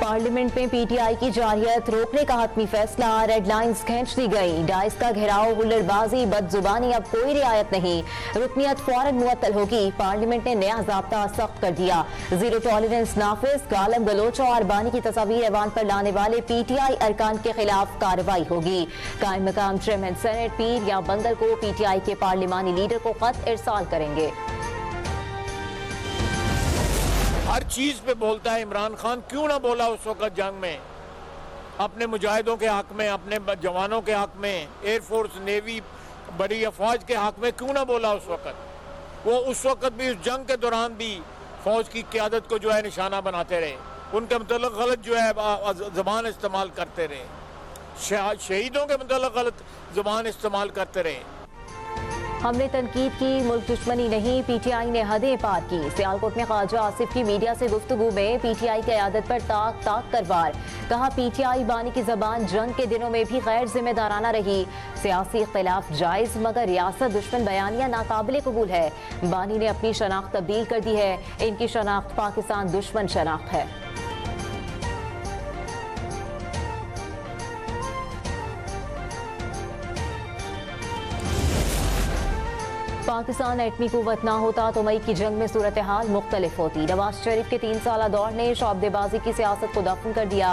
Parliament में PTI की जारियत रोकने का हतमी फैसला, रेड लाइंस खींच दी गई। डाइस का घेराव, हुल्लड़बाजी, बदजुबानी अब कोई रियायत नहीं। रुकनियत फौरन मुअत्तल होगी। पार्लियामेंट ने नया ज़ाब्ता सख्त कर दिया। जीरो टॉलरेंस नाफिज, गालम गलोच और बानी की तस्वीर ऐवान पर लाने वाले पीटीआई अरकान के खिलाफ कार्रवाई होगी। कायम मकाम चेयरमैन सेनेट पीर या बंगल को पीटीआई के पार्लिमानी लीडर को खत इरसाल करेंगे। हर चीज पे बोलता है इमरान खान, क्यों ना बोला उस वक्त जंग में अपने मुजाहिदों के हक में, अपने जवानों के हक में, एयरफोर्स नेवी बड़ी अफवाज के हक में क्यों ना बोला उस वक्त। वो उस वक्त भी, उस जंग के दौरान भी फौज की क़यादत को जो है निशाना बनाते रहे, उनके मतलब गलत जो है ज़बान इस्तेमाल करते रहे, शहीदों के मतलब गलत ज़बान इस्तेमाल करते रहे। हमने तनकीद की, मुल्क दुश्मनी नहीं, पीटीआई ने हदें पार की। सियालकोट में ख्वाजा आसिफ की मीडिया से गुफ्तगू में पीटीआई की क़यादत पर ताक ताक कर वार। कहा, पीटीआई बानी की जबान जंग के दिनों में भी गैर जिम्मेदाराना रही। सियासी इख्तिलाफ जायज़, मगर रियासत दुश्मन बयानिया नाकाबिले कबूल है। बानी ने अपनी शनाख्त तब्दील कर दी है। इनकी शनाख्त पाकिस्तान दुश्मन शनाख्त है। पाकिस्तान एटमी कुव्वत ना होता तो मई की जंग में सूरत हाल मुख्तलिफ होती। नवाज शरीफ के 3 साला दौर ने शौबदेबाजी की सियासत को दफन कर दिया।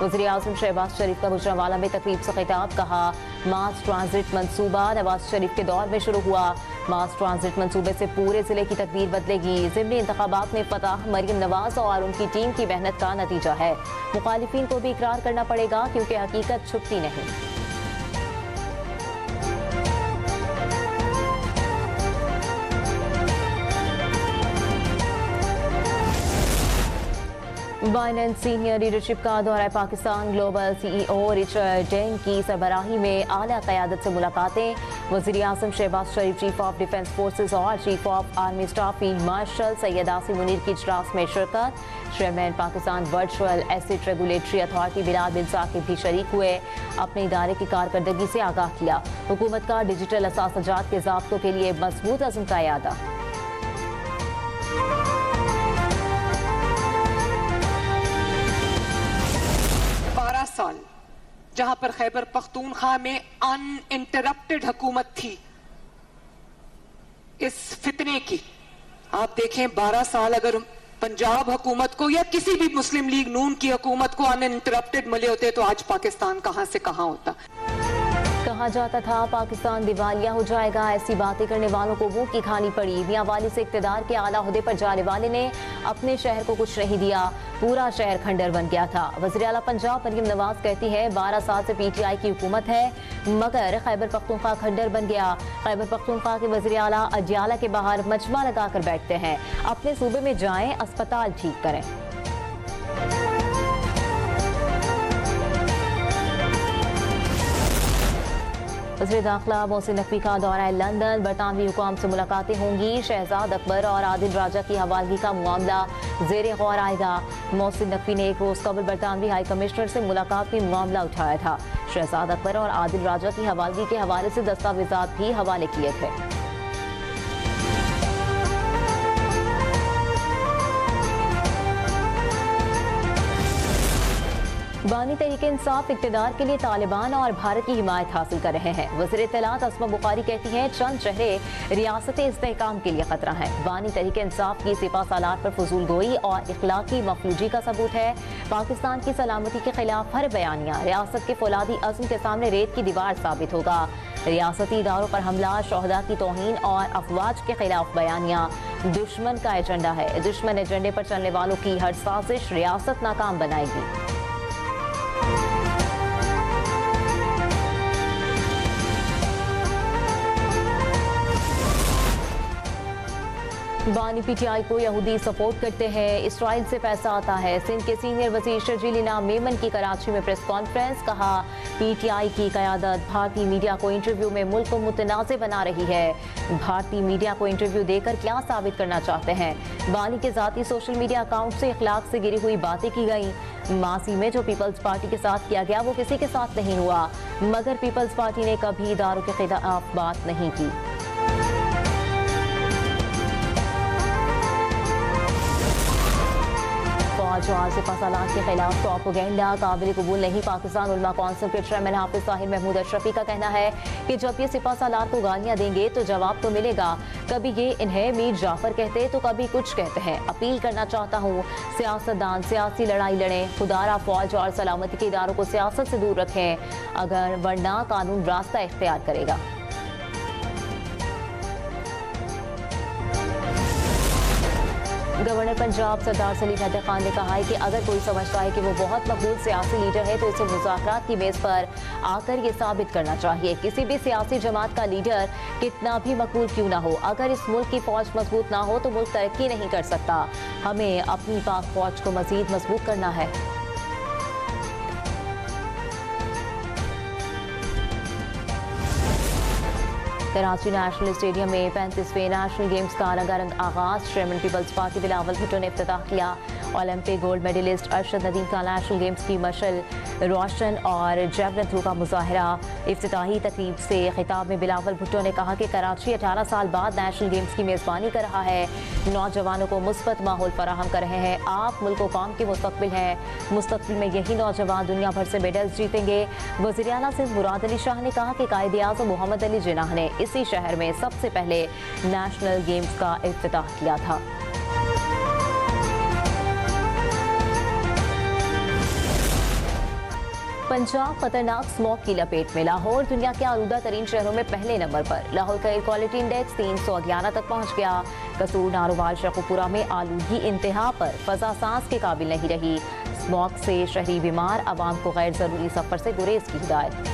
वज़ीर आज़म शहबाज शरीफ का गुजरांवाला में तकरीब से खिताब। कहा, मास ट्रांजिट मंसूबा नवाज शरीफ के दौर में शुरू हुआ। मास ट्रांजिट मंसूबे से पूरे जिले की तकदीर बदलेगी। ज़िमनी इंतखाबात में फतह मरियम नवाज और उनकी टीम की मेहनत का नतीजा है। मुखालिफिन को भी इकरार करना पड़ेगा, क्योंकि हकीकत छुपती नहीं। बाइडेन सीनियर लीडरशिप का दौरा Pakistan. Global CEO Richard Dane की सरबराही में आला क़यादत से मुलाकातें। वज़ीर आज़म Shahbaz Sharif, chief of defence forces और chief of army staff field marshal Syed Asim Munir की इजलास में शिरकत। Chairman Pakistan virtual asset regulatory authority Bilal bin Saqib भी शरीक हुए। अपने इदारे की कारकर्दगी से आगाह किया। हुकूमत का डिजिटल असासजात के ज़ाब्तों के लिए मजबूत अज़्म का इरादा। 12 साल जहां पर खैबर पख्तूनख्वा में अनइंटरप्टेड हुकूमत थी इस फितने की, आप देखें 12 साल अगर पंजाब हुकूमत को या किसी भी मुस्लिम लीग नून की हुकूमत को अनइंटरप्टेड मिले होते तो आज पाकिस्तान कहां से कहां होता। कहा जाता था पाकिस्तान दिवालिया हो जाएगा। ऐसी बातें करने वालों को मुंह की खानी पड़ी। मियां वाली से इक्तदार के आला ओहदे पर जाने वाले ने अपने शहर को कुछ नहीं दिया, पूरा शहर खंडर बन गया था। वज़ीर आला पंजाब मरियम नवाज कहती है, 12 साल से पीटीआई की हुकूमत है, मगर खैबर पख्तूनख्वा खंडर बन गया। खैबर पख्तूनख्वा के वज़ीर आला अजियाला के बाहर मजमा लगाकर बैठते हैं। अपने सूबे में जाएं, अस्पताल ठीक करें। वज़ीर दाखिला मोहसिन नकवी का दौरा लंदन। बरतानवी हुकाम से मुलाकातें होंगी। शहजाद अकबर और आदिल राजा की हवालगी का मामला ज़ेरे गौर आएगा। मोहसिन नकवी ने एक रोज कबल बरतानवी हाई कमिश्नर से मुलाकात में मामला उठाया था। शहजाद अकबर और आदिल राजा की हवालगी के हवाले से दस्तावेजात भी हवाले किए थे। बानी तहरीके इंसाफ इक़्तिदार के लिए तालिबान और भारत की हिमायत हासिल कर रहे हैं। वज़ीर इत्तलात अस्मा बुखारी कहती हैं, चंद चेहरे रियासत इस्तेहकाम के लिए खतरा है। बानी तहरीके इंसाफ की सिपा सालार पर फजूल गोई और इखलाकी मफलूजी का सबूत है। पाकिस्तान की सलामती के खिलाफ हर बयानिया रियासत के फौलादी अज़्म के सामने रेत की दीवार साबित होगा। रियासती इदारों पर हमला, शोहदा की तौहीन और अफवाज के खिलाफ बयानिया दुश्मन का एजेंडा है। दुश्मन एजेंडे पर चलने वालों की हर साजिश रियासत नाकाम बनाएगी। बानी पीटीआई को यहूदी सपोर्ट करते हैं, इसराइल से पैसा आता है। सिंध के सीनियर वजीर शर्जील इनाम मेमन की कराची में प्रेस कॉन्फ्रेंस। कहा, पीटीआई की क़यादत भारतीय मीडिया को इंटरव्यू में मुल्क को मुतनाज़ बना रही है। भारतीय मीडिया को इंटरव्यू देकर क्या साबित करना चाहते हैं। बानी के ज़ाती सोशल मीडिया अकाउंट से इखलाक से गिरी हुई बातें की गई। मासी में जो पीपल्स पार्टी के साथ किया गया वो किसी के साथ नहीं हुआ, मगर पीपल्स पार्टी ने कभी इदारों के खिलाफ बात नहीं की। फौज और सिपहसालार के खिलाफ प्रोपेगेंडा काबिल कबूल नहीं। पाकिस्तान उलमा कौंसिल के चेयरमैन हाफिज ताहिर महमूद अशरफी का कहना है कि जब ये सिपहसालार को गालियां देंगे तो जवाब तो मिलेगा। कभी ये इन्हें मीर जाफर कहते तो कभी कुछ कहते हैं। अपील करना चाहता हूँ सियासतदान सियासी लड़ाई लड़ें, खुदारा फौज और सलामती के इदारों को सियासत से दूर रखें, अगर वरना कानून रास्ता इख्तियार करेगा। गवर्नर पंजाब सरदार सलीम हैदर खान ने कहा है कि अगर कोई समझता है कि वो बहुत मकबूल सियासी लीडर है तो इसे मुज़ाकरात की मेज़ पर आकर ये साबित करना चाहिए। किसी भी सियासी जमात का लीडर कितना भी मकबूल क्यों ना हो, अगर इस मुल्क की फौज मजबूत ना हो तो मुल्क तरक्की नहीं कर सकता। हमें अपनी पाक फौज को मजीद मजबूत करना है। कराची नेशनल स्टेडियम में 35वें नेशनल गेम्स का रंगारंग आगाज। Chairman people's party Bilawal Bhutto ने इफ्तिताह किया। Olympic gold medallist Arshad Nadeem का नेशनल गेम्स की मशल रोशन और जैवलिन थ्रो का मुजाहरा। इफ्तिताही तकरीब से खिताब में बिलावल भुट्टो ने कहा कि कराची 18 साल बाद नेशनल गेम्स की मेज़बानी कर रहा है, नौजवानों को मुस्बत माहौल फराहम कर रहे हैं। आप मुल्क व कौम के मुस्तकबिल हैं, मुस्तकबिल में यही नौजवान दुनिया भर से मेडल्स जीतेंगे। वज़ीर आला सिंध मुराद अली शाह ने कहा कि कायदे आज़म मोहम्मद अली जिन्नाह ने इसी शहर में सबसे पहले नेशनल गेम्स का इफ्तिताह किया था। पंजाब खतरनाक स्मॉग की लपेट में। लाहौर दुनिया के आलूदा तरीन शहरों में पहले नंबर पर। लाहौर का एयर क्वालिटी इंडेक्स 311 तक पहुंच गया। कसूर, नारोवाल, शेखुपुरा में आलूदगी इंतहा पर, फजा सांस के काबिल नहीं रही। स्मॉग से शहरी बीमार, आवाम को गैर जरूरी सफर से गुरेज की हिदायत।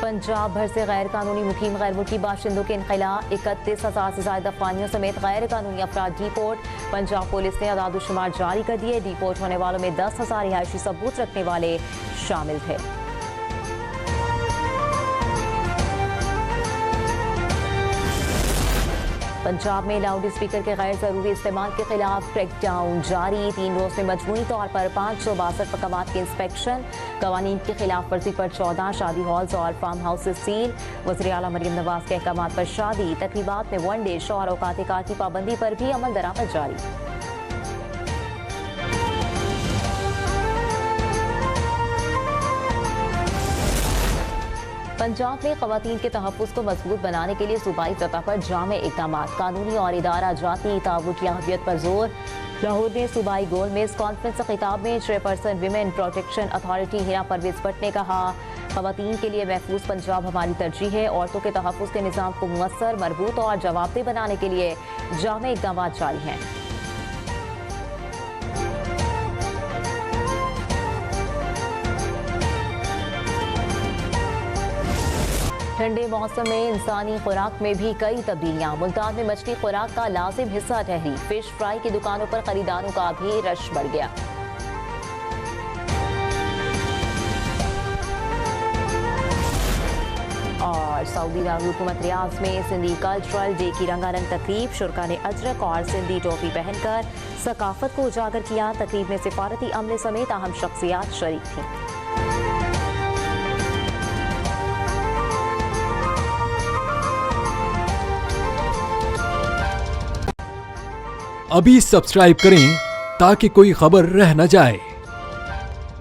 पंजाब भर से गैर कानूनी मुकीम गैर मुल्की बाशिंदों के इनखला। 31,000 से ज्यादा अफगानियों समेत गैर कानूनी अफराद डिपोर्ट। पंजाब पुलिस ने आदादुशुमार जारी कर दिए। डिपोर्ट होने वालों में 10,000 रिहायशी सबूत रखने वाले शामिल थे। पंजाब में लाउड स्पीकर के गैर जरूरी इस्तेमाल के खिलाफ क्रैकडाउन जारी। 3 रोज में मजमूई तौर पर 562 मकामात की इंस्पेक्शन। कवानीन की खिलाफ वर्जी पर 14 शादी हॉल्स और फार्म हाउस सील। वज़ीर आला मरियम नवाज के अहकामात पर शादी तकरीबात में वनडे शौहर औकात कार की पाबंदी पर भी अमल दरामद जारी। पंजाब में खवातीन के तहफ़्फ़ुज़ को मजबूत बनाने के लिए सूबाई सतह पर जामे इक़दाम। कानूनी और इदारा जाती ताउन की अहमियत पर जोर। लाहौर में सूबाई गोल मेज़ कॉन्फ्रेंस से खिताब में chairperson women protection authority Hina Pervez Bhatt ने कहा, खवातीन के लिए महफूज पंजाब हमारी तरजीह है। औरतों के तहफ़्फ़ुज़ के निज़ाम को मुअस्सर, मरबूत और जवाबदेह बनाने के लिए जामे इक़दाम जारी हैं। ठंडे मौसम में इंसानी खुराक में भी कई तब्दीलियां। मुल्तान में मछली खुराक का लाजिम हिस्सा ठहरी। फिश फ्राई की दुकानों पर खरीदारों का भी रश बढ़ गया। और सऊदी दारुल-हुकूमत रियाद में सिंधी कल्चरल डे की रंगारंग तकरीब। शुरका ने अजरक और सिंधी टोपी पहनकर सकाफत को उजागर किया। तकरीब में सिफारती अमले समेत अहम शख्सियात शरीक थीं। अभी सब्सक्राइब करें ताकि कोई खबर रह न जाए।